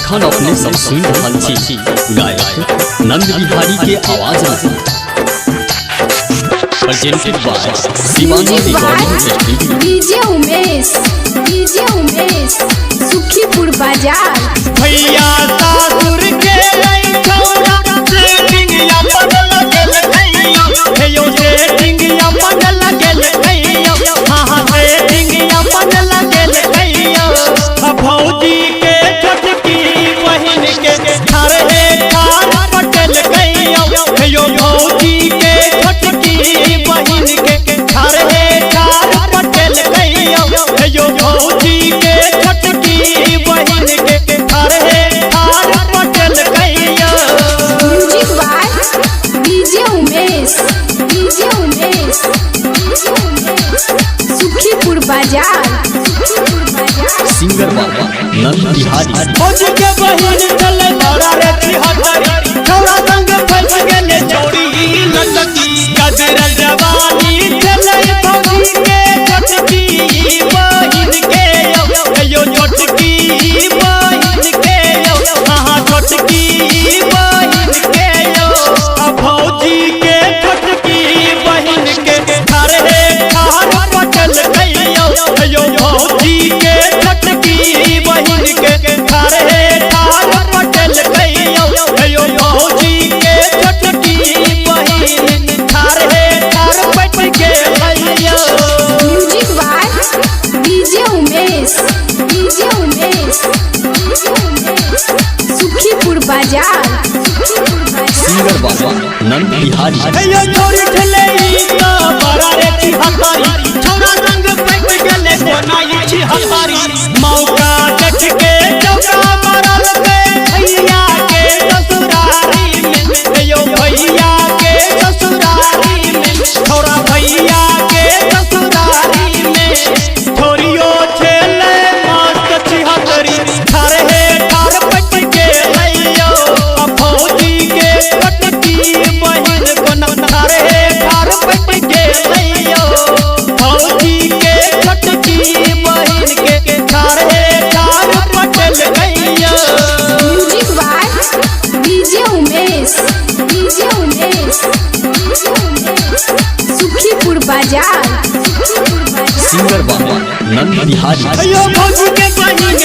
अखन अपने सब सुन रहल छी गायक नंद बिहारी के आवाज में presented by Shivani recording studio. DJ Umesh Sukhipur Bazar. भैया सासुर के छौरा सेटिंग अपन लगल खैयो हेयो सेटिंग अपन लगल खैयो हां सेटिंग अपन लगल खैयो भौजी के छोटकी बहिन के घर हे खान पटल खैयो हेयो भौजी के छोटकी बहिन के घर हे खान पटल खैयो हेयो भौजी के छोटकी बहिन के घर हे खान पटल खैयो। Music by DJ Umesh Sukhipur बाजार। सिंगर बाबा नंद बिहारी। भौजी के बहिन चले बड़ा रे छिहत्तरी छौरा संग फंस गेले चोरी लटकी कदर जवानी चले भौजी के छोटकी बहिन के यो छोटकी बहिन के हां छोटकी बहिन के भौजी के छोटकी बहिन के घर हे खान पटल खैयो यो भौजी के छोटकी बहिन के घर हे खान पटल खैयो यो भौजी के छोटकी बहिन घर हे खान पट के खैयो। Music by DJ Umesh Sukhipur बाजार। सिंगर बाबा नंद बिहारी। हेयो छोरी ठले तो बड़ा रे छिहत्तरी छौरा संग फंस गेले कोनाई छिहत्तरी मौका देख के चौका मारल पे भैया के ससुरारी में हेयो भैया के ससुरारी में छौरा भैया के ससुरारी में छोरियो छेले मस्त छिहत्तरी घर हे घर पट के लइयो भौजी के छोटकी बहिन कोना घर हे घर पट के लइयो भौजी के छोटकी बहिन के घर हे घर पटल गइयो। Music by DJ Umesh Sukhipur बाजार। सिंगर बाबा नंद बिहारी। अयो भौजी के बहिन